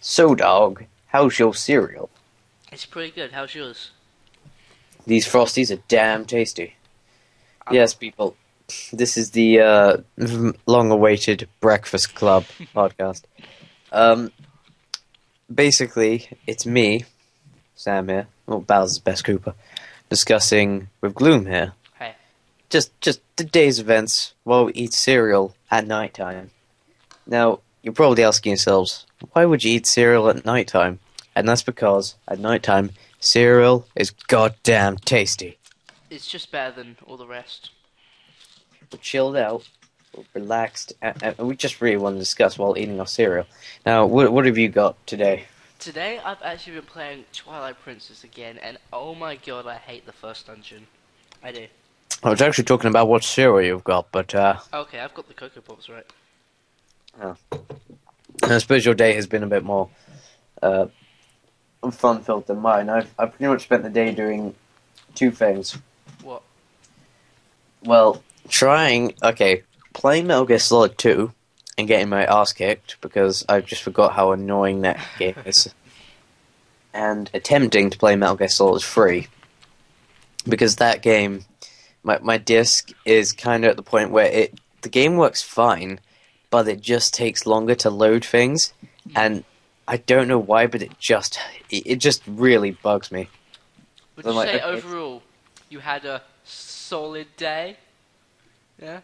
So, dog, how's your cereal? It's pretty good. How's yours? These Frosties are damn tasty. I'm Yes, people, this is the long-awaited Breakfast Club podcast. Um, Basically, it's me, Sam here, well, Bowser's best Cooper, discussing with Gloom here. Hey. Just the day's events while we eat cereal at night time. Now, you're probably asking yourselves, why would you eat cereal at night time? And that's because, at night time, cereal is goddamn tasty. It's just better than all the rest. We're chilled out, we're relaxed, and we just really want to discuss while eating our cereal. Now, what have you got today? Today, I've actually been playing Twilight Princess again, and oh my god, I hate the first dungeon. I do. I was actually talking about what cereal you've got, but Okay, I've got the Cocoa Pops right. I suppose your day has been a bit more fun-filled than mine. I've pretty much spent the day doing two things. What? Well, playing Metal Gear Solid 2 and getting my ass kicked because I just forgot how annoying that game is. And attempting to play Metal Gear Solid 3 because that game, my disc is kind of at the point where the game works fine, but it just takes longer to load things, and I don't know why, but it just really bugs me. Would So you I'm like, say okay. overall, you had a solid day? Yeah?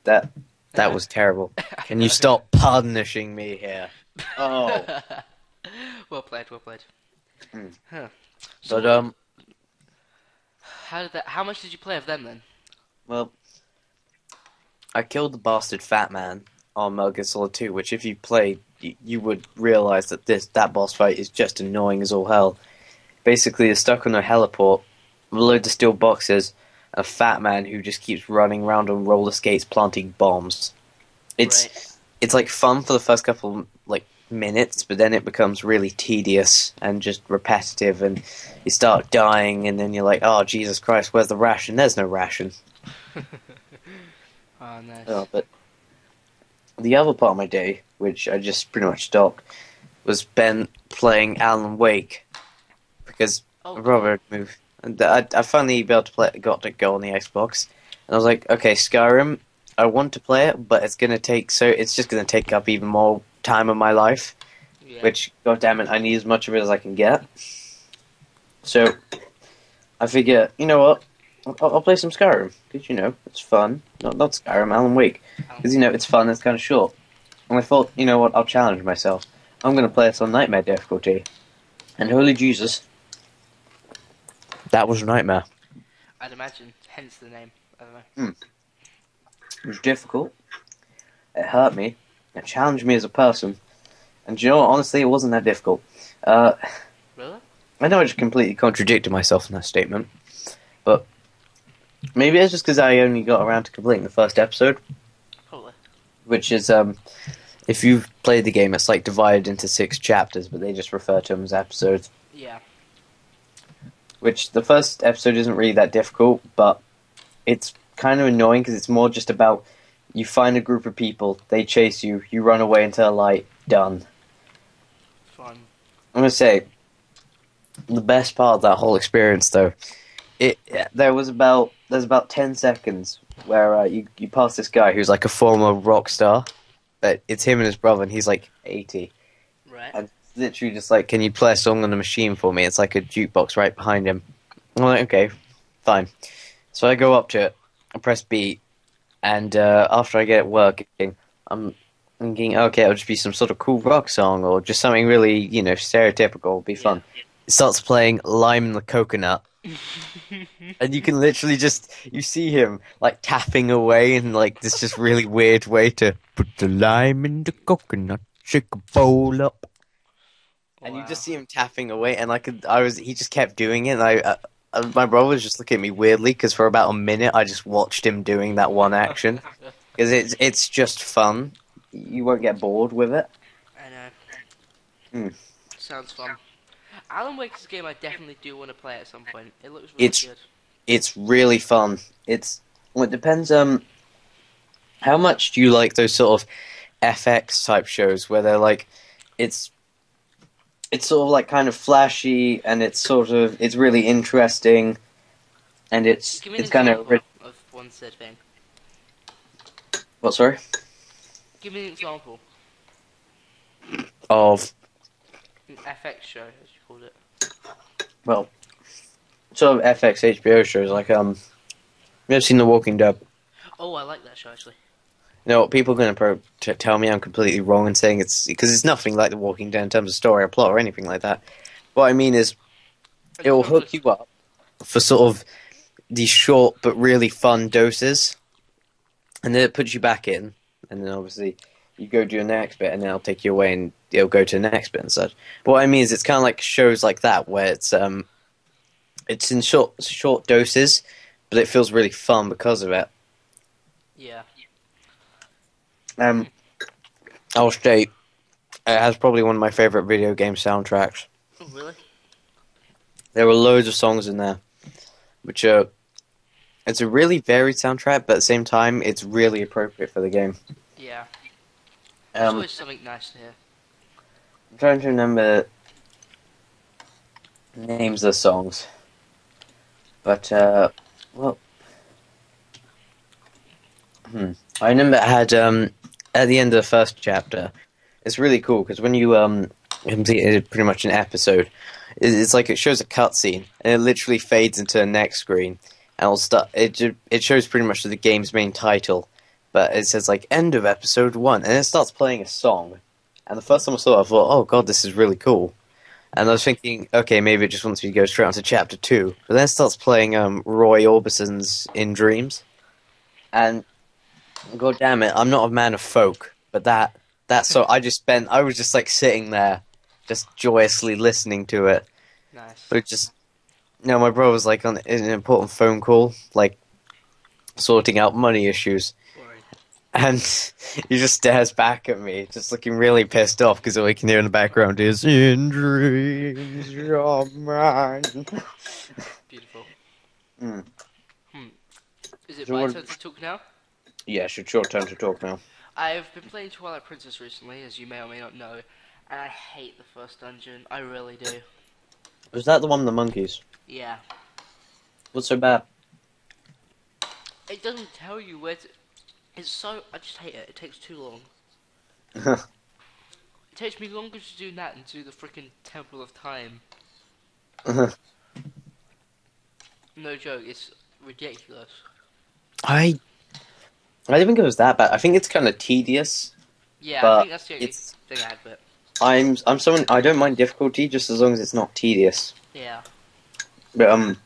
That was terrible. Can you stop punishing me here? Oh. Well played, well played. Mm. Huh. But How much did you play of them then? well, I killed the bastard Fat Man on Metal Gear Solid 2, which if you played, you would realize that that boss fight is just annoying as all hell. Basically, you're stuck on a heliport with loads of steel boxes, a fat man who just keeps running around on roller skates planting bombs. It's like fun for the first couple minutes, but then it becomes really tedious and just repetitive, and you start dying, and then you're like, oh Jesus Christ, where's the ration? There's no ration. Oh, nice. But the other part of my day, which I just pretty much stopped, was spent playing Alan Wake because Oh, my brother had moved, and I finally got to go on the Xbox, and I was like, okay, Skyrim, I want to play it, but it's just gonna take up even more time of my life, yeah. which, goddammit, I need as much of it as I can get. So I figure, you know what? I'll play some Skyrim because it's fun. Not Skyrim, Alan Wake, because it's fun. It's kind of short, and I thought, you know what? I'll challenge myself. I'm gonna play it on Nightmare difficulty, and holy Jesus, that was a nightmare. I'd imagine, hence the name. I don't know. It was difficult. It hurt me. It challenged me as a person, and do you know what? Honestly, it wasn't that difficult. Really? I know I just completely contradicted myself in that statement, but maybe it's just because I only got around to completing the first episode. Probably. Which is, if you've played the game, it's like divided into 6 chapters, but they just refer to them as episodes. Yeah. Which, the first episode isn't really that difficult, but it's kind of annoying because it's more just about you find a group of people, they chase you, you run away into the light, done. Fun. I'm gonna say, the best part of that whole experience, though, there's about 10 seconds where you pass this guy who's like a former rock star, but it's him and his brother, and he's like 80. Right. And it's literally just like, can you play a song on the machine for me? It's like a jukebox right behind him. I'm like, okay, fine. So I go up to it, I press B, and after I get it working, I'm thinking, okay, it'll just be some sort of cool rock song, or just something really, stereotypical, it'll be fun. It starts playing Lime and the Coconut, and you can literally you see him, like, tapping away in, like, this just really weird way to put the lime in the coconut, shake a bowl up. And you just see him tapping away, and he just kept doing it, and my brother was just looking at me weirdly, because for about a minute I just watched him doing that one action. Because it's just fun. You won't get bored with it. I know. Sounds fun. Alan Wake is a game I definitely do want to play at some point. It looks really good. It's really fun. It depends, how much do you like those sort of FX type shows where they're like, it's it's sort of like kind of flashy, and it's really interesting, and Give me an it's kind of example of one said thing. what, sorry? Give me an example. Of, An FX show, as you called it. well, sort of FX HBO shows like you ever seen The Walking Dead? Oh, I like that show actually. No, people are going to tell me I'm completely wrong in saying it's because it's nothing like The Walking Dead in terms of story or plot or anything like that. What I mean is, In it will terms hook of you up for sort of these short but really fun doses, and then it puts you back in, and then obviously you go do your next bit, and then it'll take you away, and it'll go to the next bit and such. But what I mean is, it's kind of like shows like that where it's in short doses, but it feels really fun because of it. yeah. Um, I'll state it has probably one of my favorite video game soundtracks. Oh, really? There were loads of songs in there, which are it's a really varied soundtrack, but at the same time, it's really appropriate for the game. Yeah. It's Um, always something nice to hear. I'm trying to remember names of the songs, but well, I remember it had at the end of the first chapter. It's really cool because when you complete pretty much an episode, it's like it shows a cutscene and it literally fades into the next screen, and it'll start. It shows pretty much the game's main title, but it says like end of episode 1, and it starts playing a song. And the first time I saw it, I thought, oh god, this is really cool. And I was thinking, okay, maybe it just wants me to go straight on to chapter 2. But then it starts playing Roy Orbison's In Dreams. And god damn it, I'm not a man of folk, but so I was just like sitting there, just joyously listening to it. Nice. But it just, my brother was like on an important phone call, like sorting out money issues. Boring. And he just stares back at me, just looking really pissed off because all we can hear in the background is "In dreams you're mine." Beautiful. Mm. Hmm. Is it So my what? turn to talk now? Yeah, should short turn to talk now. I've been playing Twilight Princess recently, as you may or may not know, and I hate the first dungeon. I really do. Was that the one with the monkeys? Yeah. What's so bad? It doesn't tell you where to... It's so... I just hate it. It takes too long. It takes me longer to do that than to do the freaking Temple of Time. No joke, it's ridiculous. I I don't think it was that bad. I think it's kind of tedious, Yeah, I but think that's the only it's thing I had, but... I'm someone I don't mind difficulty just as long as it's not tedious. Yeah. But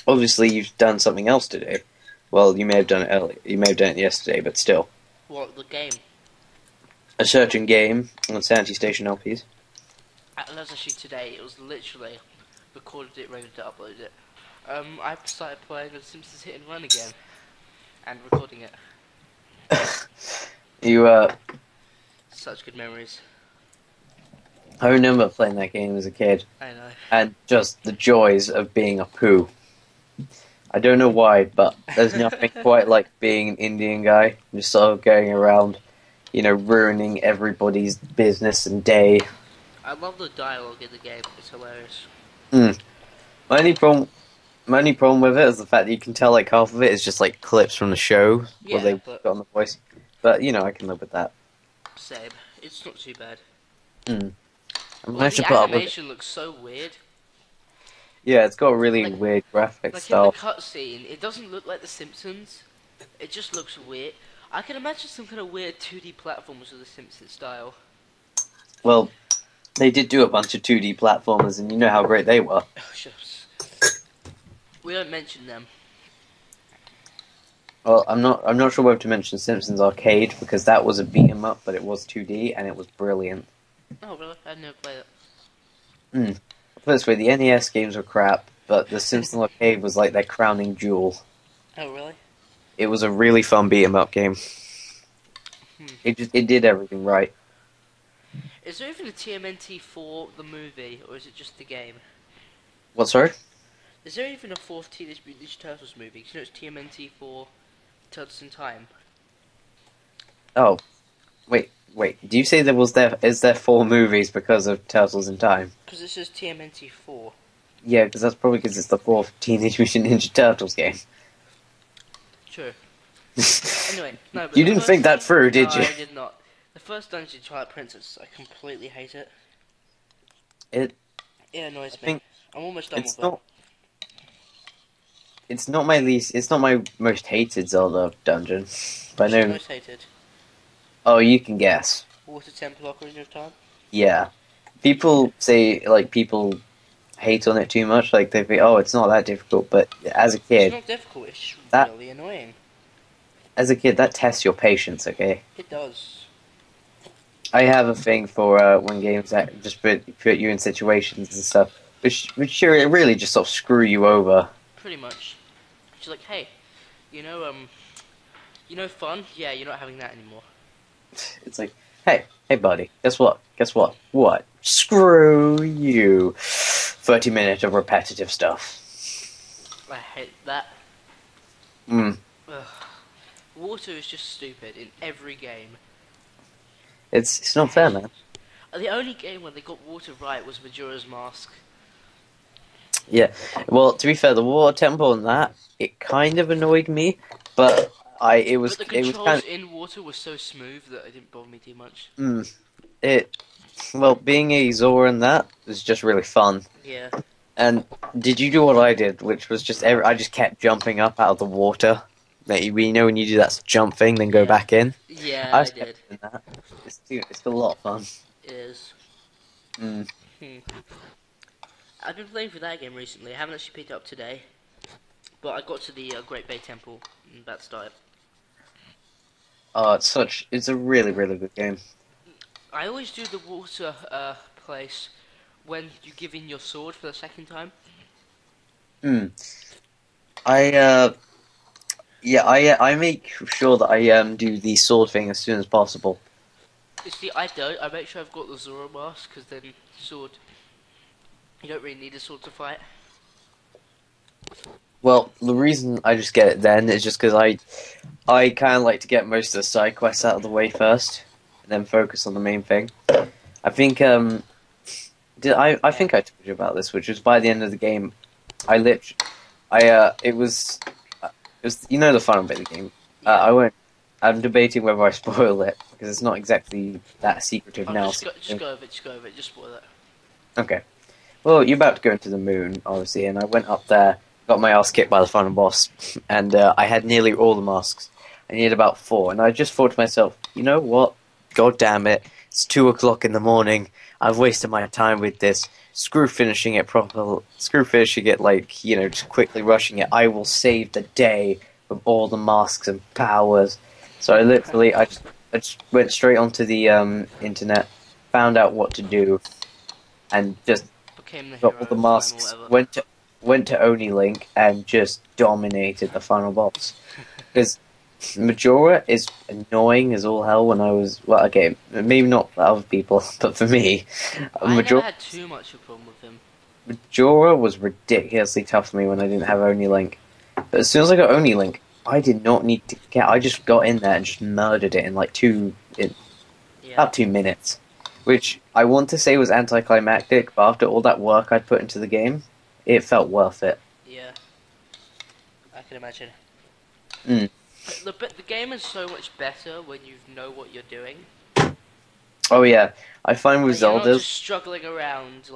obviously you've done something else today. Well, you may have done it earlier. You may have done it yesterday, but still. What, the game? A certain game on Sanity Station LPs. That was actually today. It was literally recorded it, ready to upload it. I started playing The Simpsons Hit and Run again. And recording it. You Such good memories. I remember playing that game as a kid, I know. and just the joys of being a poo. I don't know why, but there's nothing quite like being an Indian guy, just sort of going around, ruining everybody's business and day. I love the dialogue in the game. It's hilarious. Mm. My only problem, my only problem with it is the fact that you can tell like half of it is just like clips from the show where Yeah, they but got on the voice. But I can live with that. same. It's not too bad. Mm. I Well, managed to the put up with it. animation looks so weird. Yeah, it's got a really Like, weird graphic like in the style. cutscene, it doesn't look like The Simpsons. It just looks weird. I can imagine some kind of weird 2D platforms with the Simpsons style. Well, they did do a bunch of 2D platformers, and you know how great they were. Oh, shucks. We don't mention them. Well, I'm not sure whether to mention Simpsons Arcade because that was a beat 'em up, but it was 2D and it was brilliant. Oh, really? I'd never played it. Put it this way, the NES games were crap, but the Simpsons Arcade was like their crowning jewel. Oh, really? It was a really fun beat 'em up game. Hmm. It did everything right. Is there even a TMNT for the movie, or is it just the game? What, sorry? Is there even a fourth Teenage Mutant Ninja Turtles movie? 'Cause you know it's TMNT for Turtles in Time. Oh, Wait. Do you say is there 4 movies because of Turtles in Time? Because it says TMNT 4. Yeah, because that's probably because it's the 4th Teenage Mutant Ninja Turtles game. True. Anyway, no, but You the didn't first... think that through, No, did you? I did not. The first Dungeon Twilight Princess, I completely hate it. It. It annoys I me. think I'm almost done it's with it. not. It's not my least. It's not my most hated Zelda dungeon. But What's your no. most hated? Oh, you can guess. Water Temple Ocarina of Time? Yeah. People say people hate on it too much. Like they think, oh, it's not that difficult. But as a It's kid, not difficult, it's just that really annoying. that tests your patience. Okay. It does. I have a thing for when games that just put you in situations and stuff, which sure it really just sort of screw you over. Pretty much. She's like, hey, you know, fun? Yeah, you're not having that anymore. It's like, hey, buddy, guess what? Guess what? What? Screw you. 30 minutes of repetitive stuff. I hate that. Mm. Ugh. Water is just stupid in every game. It's not fair, man. The only game where they got water right was Majora's Mask. Yeah. Well, to be fair, the water temple and that it kind of annoyed me, but But the it was kind controls in water were so smooth that it didn't bother me too much. of it. Well, being a Zora and that was just really fun. Yeah. And did you do what I did, which was I just kept jumping up out of the water. Like, you know when you do that jump thing, then go Yeah. back in. Yeah, I I just kept did. doing that. It's still a lot of fun. It is. Mm. I've been playing through that game recently. I haven't actually picked it up today. But I got to the Great Bay Temple and that started. It's a really, really good game. I always do the water place when you give in your sword for the second time. Mm. I I make sure that I do the sword thing as soon as possible. You see, I don't. I make sure I've got the Zora mask, because then sword... You don't really need a sword to fight. Well, the reason I just get it then is just because I kind of like to get most of the side quests out of the way first, and then focus on the main thing. I think I think I told you about this, which was by the end of the game, it was you know the final bit of the game. Yeah. I won't. I'm debating whether I spoil it because it's not exactly that secretive Oh, now. just go over it, just spoil it. Okay. Well, you're about to go into the moon, obviously, and I went up there, got my ass kicked by the final boss, and I had nearly all the masks. I needed about 4, and I just thought to myself, you know what? God damn it! It's 2 o'clock in the morning. I've wasted my time with this. Screw finishing it proper. Screw finishing it just quickly rushing it. I will save the day with all the masks and powers. So I just went straight onto the internet, found out what to do, and just Became the got hero all the of time or masks. whatever. Went to Oni Link and just dominated the final boss. Because Majora is annoying as all hell. When I was okay, maybe not for other people, but for me, I never had too much of a problem with him. Majora was ridiculously tough for me when I didn't have Oni Link. But as soon as I got Oni Link, I did not need to get. I just got in there and just murdered it in about 2 minutes. Which I want to say was anticlimactic, but after all that work I'd put into the game, it felt worth it. Yeah. I can imagine. Mm. The game is so much better when you know what you're doing. Oh yeah, I find with You're not Zeldas, just struggling around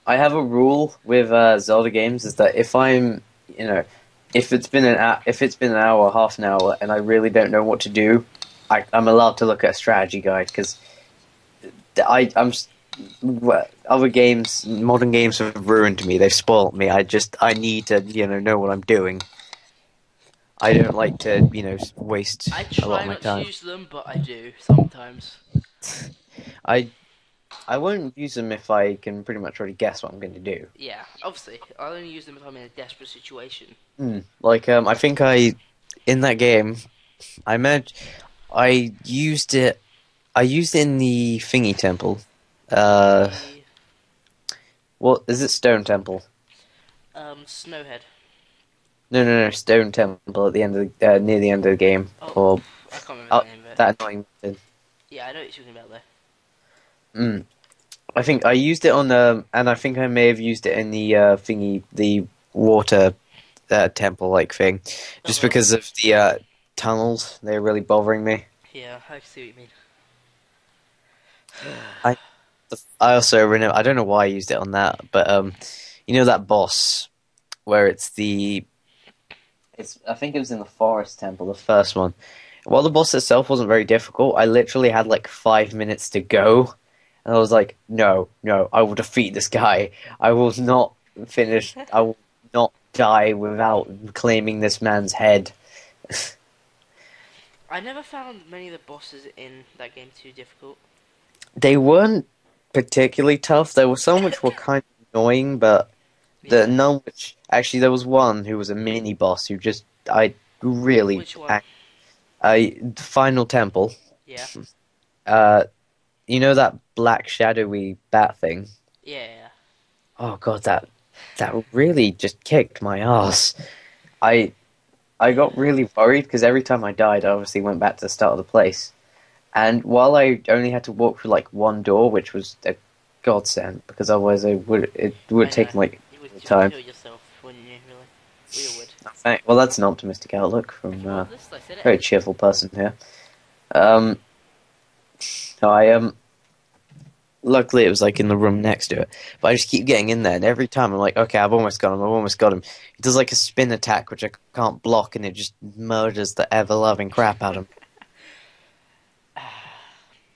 I have a rule with Zelda games is that if I'm, if it's been if it's been an hour, half an hour, and I really don't know what to do, I'm allowed to look at a strategy guide because other games, modern games have ruined me. They've spoilt me. I need to know what I'm doing. I don't like to waste I a lot try of my not to time. use them, but I do sometimes. I I won't use them if I can pretty much already guess what I'm going to do. Yeah, obviously. I'll only use them if I'm in a desperate situation. I think in that game, I meant I used it. I used it in the thingy temple. The What is it? Stone temple? Snowhead. No, Stone temple at the end of near the end of the game. Oh, Or I can't remember the name of That annoying button. Yeah, I know what you're talking about Mm. I think I used it on and I think I may have used it in the thingy, the water temple like thing, there. just because of the tunnels. They're really bothering me. Yeah, I see what you mean. I I also remember, I don't know why I used it on that, but you know that boss where it's I think it was in the forest temple, the first one. While the boss itself wasn't very difficult, I literally had like 5 minutes to go, and I was like, no, no, I will defeat this guy. I will not finish. I will not die without claiming this man's head. I never found many of the bosses in that game too difficult. They weren't particularly tough. There were some which were kind of annoying, but the Yeah. none which actually there was one who was a mini boss who just I really Which one? Final Temple. Yeah. Uh, you know that black shadowy bat thing? Yeah. Oh god, that really just kicked my ass. I I got really worried because every time I died, I obviously went back to the start of the place. And while I only had to walk through like one door, which was a godsend because otherwise it would I know. take like You would time. kill yourself, wouldn't you? Really? We all would. Well, that's an optimistic outlook from Well, a this I said very it. cheerful person here. Um, I luckily it was like in the room next to it, but I just keep getting in there, and every time I'm like, okay, I've almost got him, I've almost got him. He does like a spin attack, which I can't block, and it just murders the ever loving crap out of him.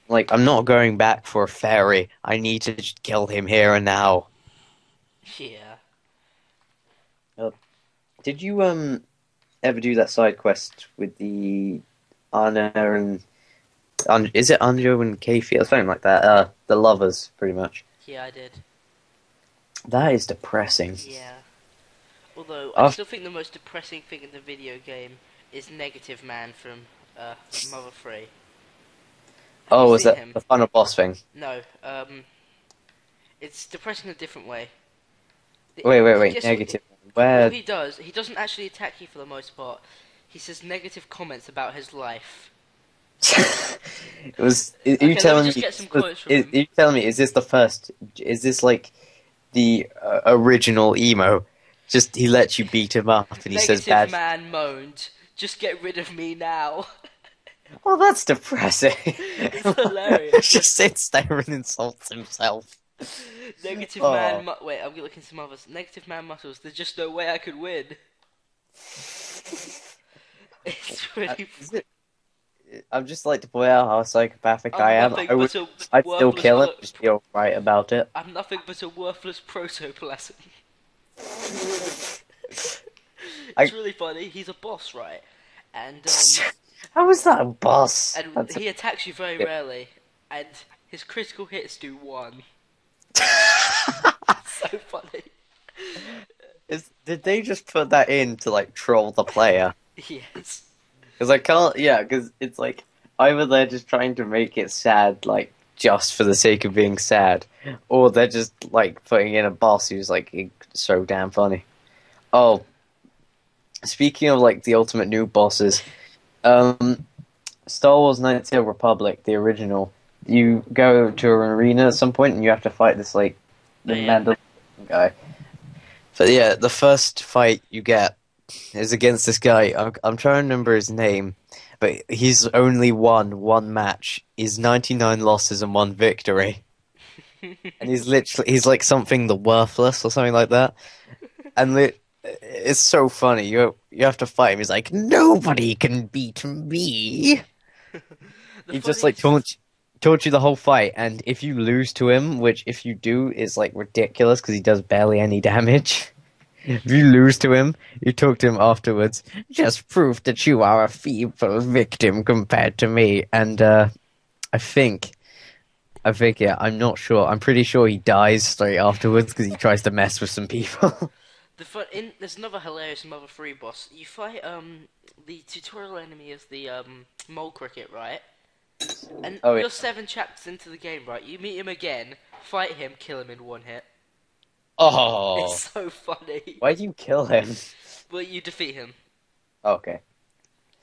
Like, I'm not going back for a fairy. I need to just kill him here and now. Yeah. Uh, did you ever do that side quest with the Anna and is it Anjo and Kefi or something like that? The lovers, pretty much. Yeah, I did. That is depressing. Yeah. Although, I I've, still think the most depressing thing in the video game is Negative Man from Mother 3. Have you oh, was seen that him? the final boss thing? No. It's depressing in a different way. Wait. Guess what? Negative. All Where? he does, he doesn't actually attack you for the most part. He says negative comments about his life. It was. Are you Okay, let me telling just me? get some quotes from Are him. you telling me? Is this the first? Is this like the original emo? Just he lets you beat him up, and he says Negative bad. Man moaned, "Just get rid of me now." Oh, that's depressing. It's hilarious. Just sits there and insults himself. Negative Man, Oh, wait, I'm looking some others. Negative Man muscles. There's just no way I could win. It's really. is it? I'd just like to point out how psychopathic I I'm am. nothing but a I'd still worthless. kill him. Just feel right about it. I'm nothing but a worthless protoplasm. It's I. really funny. He's a boss, right? And How is that a boss? and That's he attacks you very a... rarely, and his critical hits do one. So funny. Did they just put that in to like troll the player? Yes. Because I can't. Yeah, because it's like either they're just trying to make it sad, like just for the sake of being sad, or they're just like putting in a boss who's like so damn funny. Oh, speaking of like the ultimate new bosses, um, Star Wars Knights of the Republic, the original, you go to an arena at some point and you have to fight this like Oh the yeah. Mandalorian guy. But yeah, the first fight you get is against this guy. I'm trying to remember his name, but he's only won one match. He's 99 losses and one victory, and he's like something the worthless or something like that. And it's so funny. You have to fight him. He's like nobody can beat me. The He just like funniest. taunt you the whole fight, and if you lose to him, which if you do is like ridiculous because he does barely any damage. If you lose to him, you talk to him afterwards. Just prove that you are a feeble victim compared to me. And I think, yeah, I'm not sure. I'm pretty sure he dies straight afterwards because he tries to mess with some people. There's another hilarious Mother 3 boss. You fight the tutorial enemy is the mole cricket, right? And Oh yeah. you're 7 chapters into the game, right? You meet him again, fight him, kill him in one hit. It's Oh, so funny. why do you kill him? But you defeat him. Okay.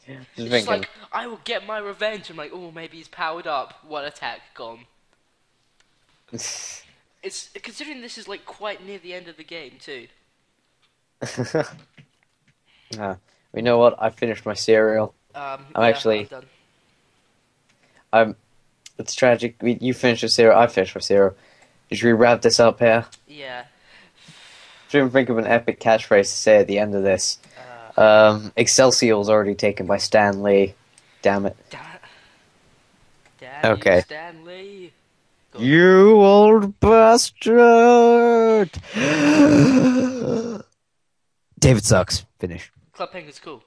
Just It's just thinking. like, I will get my revenge. I'm like, oh, maybe he's powered up. One attack, gone. It's considering this is like quite near the end of the game too. Ah, you know what? I finished my cereal. I'm Yeah, I'm actually. done. I'm. It's tragic. You finished your cereal. I finished my cereal. Should we wrap this up here? Yeah. Try and think of an epic catchphrase to say at the end of this. Uh, Excelsior's already taken by Stan Lee. Damn it. damn it. Damn you, Okay. Stanley. Go on. You old bastard! David sucks. Finish. Club Penguin's cool.